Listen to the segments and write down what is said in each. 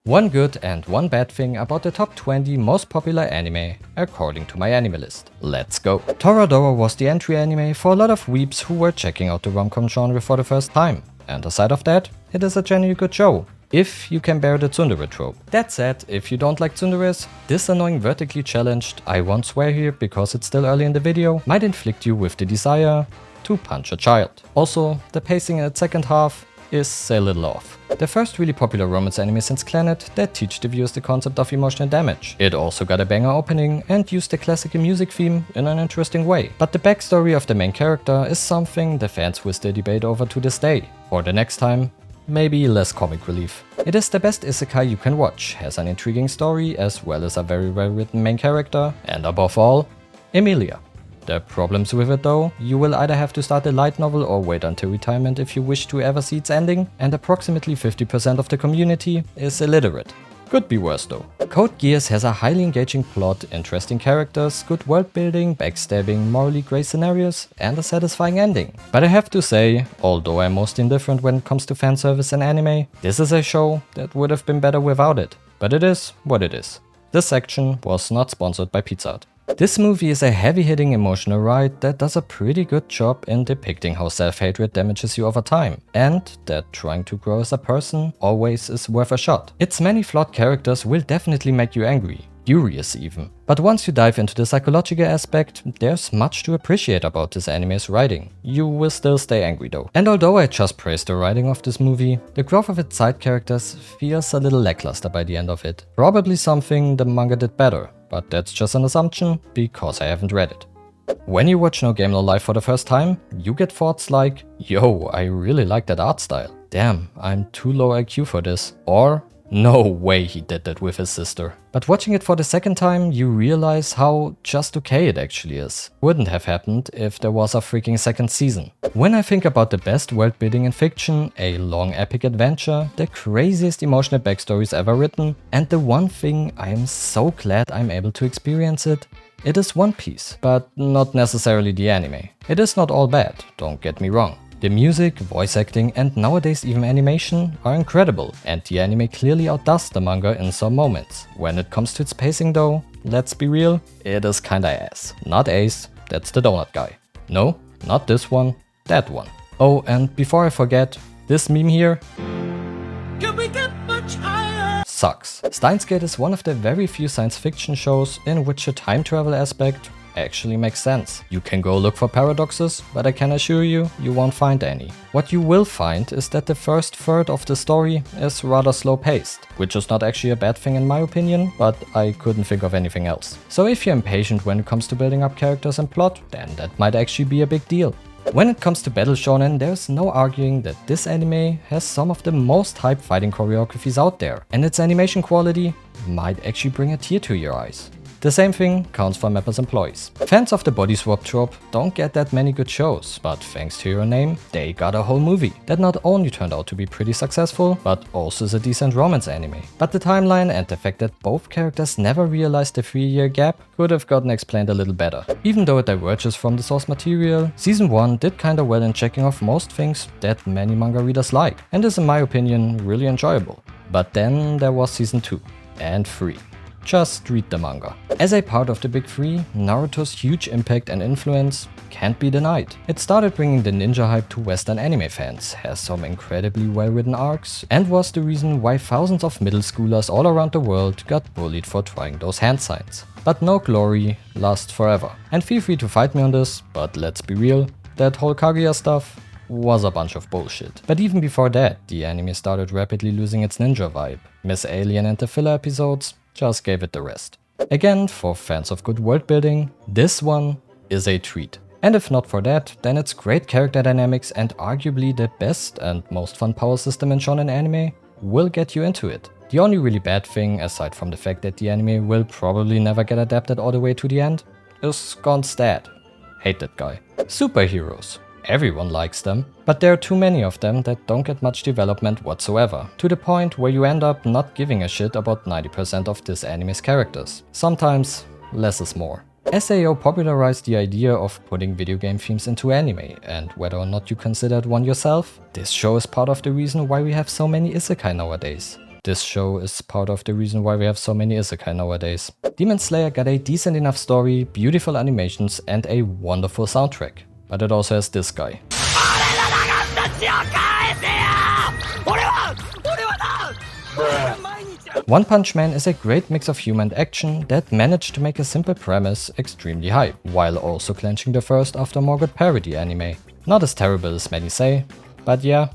One good and one bad thing about the top 20 most popular anime according to myanimelist. Let's go. Toradora was the entry anime for a lot of weebs who were checking out the rom-com genre for the first time. And aside of that, it is a genuinely good show, if you can bear the tsundere trope. That said, if you don't like tsunderes, this annoying vertically challenged, I won't swear here because it's still early in the video, might inflict you with the desire to punch a child. Also, the pacing in its second half is a little off. The first really popular romance anime since Clannad that teach the viewers the concept of emotional damage. It also got a banger opening and used the classical music theme in an interesting way. But the backstory of the main character is something the fans will still debate over to this day. For the next time, maybe less comic relief. It is the best isekai you can watch, has an intriguing story as well as a very well written main character, and above all, Emilia. The problems with it though, you will either have to start a light novel or wait until retirement if you wish to ever see its ending, and approximately 50% of the community is illiterate. Could be worse though. Code Geass has a highly engaging plot, interesting characters, good world building, backstabbing, morally grey scenarios, and a satisfying ending. But I have to say, although I'm most indifferent when it comes to fanservice in anime, this is a show that would have been better without it. But it is what it is. This section was not sponsored by Pizza Hut. This movie is a heavy-hitting emotional ride that does a pretty good job in depicting how self-hatred damages you over time, and that trying to grow as a person always is worth a shot. Its many flawed characters will definitely make you angry, furious even. But once you dive into the psychological aspect, there's much to appreciate about this anime's writing. You will still stay angry though. And although I just praised the writing of this movie, the growth of its side characters feels a little lackluster by the end of it. Probably something the manga did better. But that's just an assumption, because I haven't read it. When you watch No Game No Life for the first time, you get thoughts like, yo, I really like that art style. Damn, I'm too low IQ for this. Or, no way he did that with his sister. But watching it for the second time, you realize how just okay it actually is. Wouldn't have happened if there was a freaking second season. When I think about the best world building in fiction, a long epic adventure, the craziest emotional backstories ever written, and the one thing I am so glad I'm able to experience it is One Piece, but not necessarily the anime. It is not all bad, don't get me wrong. The music, voice acting and nowadays even animation are incredible, and the anime clearly outdoes the manga in some moments. When it comes to its pacing though, let's be real, it is kinda ass. Not Ace, that's the donut guy. No, not this one, that one. Oh, and before I forget, this meme here can we get much higher? Sucks. Steins Gate is one of the very few science fiction shows in which a time travel aspect actually makes sense. You can go look for paradoxes, but I can assure you, you won't find any. What you will find is that the first third of the story is rather slow paced, which is not actually a bad thing in my opinion, but I couldn't think of anything else. So if you're impatient when it comes to building up characters and plot, then that might actually be a big deal. When it comes to battle shonen, there's no arguing that this anime has some of the most hyped fighting choreographies out there, and its animation quality might actually bring a tear to your eyes. The same thing counts for Mappa's employees. Fans of the body swap trope don't get that many good shows, but thanks to Your Name, they got a whole movie that not only turned out to be pretty successful, but also is a decent romance anime. But the timeline and the fact that both characters never realized the 3-year gap could have gotten explained a little better. Even though it diverges from the source material, Season 1 did kinda well in checking off most things that many manga readers like, and is in my opinion really enjoyable. But then there was Season 2 and 3. Just read the manga. As a part of the big three, Naruto's huge impact and influence can't be denied. It started bringing the ninja hype to Western anime fans, has some incredibly well-written arcs, and was the reason why thousands of middle schoolers all around the world got bullied for trying those hand signs. But no glory lasts forever. And feel free to fight me on this, but let's be real, that whole Kaguya stuff was a bunch of bullshit. But even before that, the anime started rapidly losing its ninja vibe. Miss Alien and the filler episodes just gave it the rest. Again, for fans of good world building, this one is a treat. And if not for that, then it's great character dynamics and arguably the best and most fun power system in shonen anime will get you into it. The only really bad thing, aside from the fact that the anime will probably never get adapted all the way to the end, is Gon's dad. Hate that guy. Superheroes. Everyone likes them, but there are too many of them that don't get much development whatsoever, to the point where you end up not giving a shit about 90% of this anime's characters. Sometimes, less is more. SAO popularized the idea of putting video game themes into anime, and whether or not you considered one yourself, this show is part of the reason why we have so many isekai nowadays. This show is part of the reason why we have so many isekai nowadays. Demon Slayer got a decent enough story, beautiful animations, and a wonderful soundtrack. But it also has this guy. One Punch Man is a great mix of humor and action that managed to make a simple premise extremely hype, while also clenching the first after a more good parody anime. Not as terrible as many say, but yeah,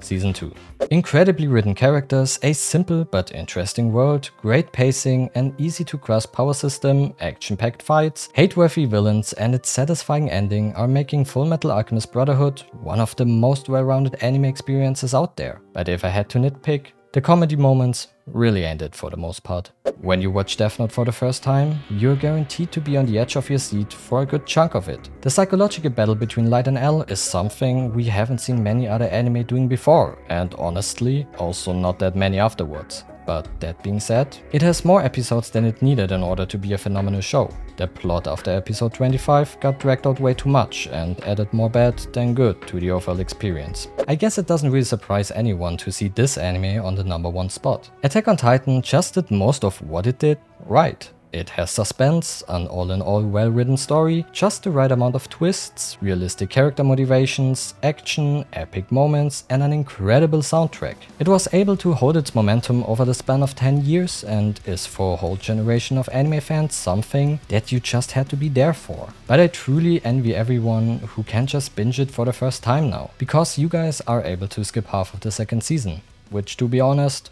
Season 2. Incredibly written characters, a simple but interesting world, great pacing, an easy to grasp power system, action-packed fights, hate-worthy villains, and its satisfying ending are making Fullmetal Alchemist Brotherhood one of the most well-rounded anime experiences out there. But if I had to nitpick, the comedy moments really ain't it for the most part. When you watch Death Note for the first time, you're guaranteed to be on the edge of your seat for a good chunk of it. The psychological battle between Light and L is something we haven't seen many other anime doing before, and honestly, also not that many afterwards. But that being said, it has more episodes than it needed in order to be a phenomenal show. The plot after episode 25 got dragged out way too much and added more bad than good to the overall experience. I guess it doesn't really surprise anyone to see this anime on the #1 spot. Attack on Titan just did most of what it did right. It has suspense, an all-in-all well-written story, just the right amount of twists, realistic character motivations, action, epic moments, and an incredible soundtrack. It was able to hold its momentum over the span of 10 years and is for a whole generation of anime fans something that you just had to be there for. But I truly envy everyone who can just binge it for the first time now, because you guys are able to skip half of the second season, which to be honest,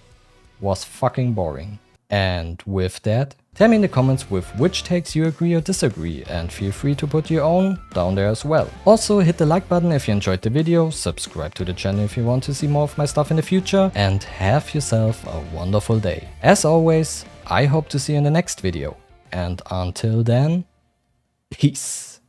was fucking boring. And with that, tell me in the comments with which takes you agree or disagree, and feel free to put your own down there as well. Also hit the like button if you enjoyed the video, subscribe to the channel if you want to see more of my stuff in the future, and have yourself a wonderful day. As always, I hope to see you in the next video, and until then, peace.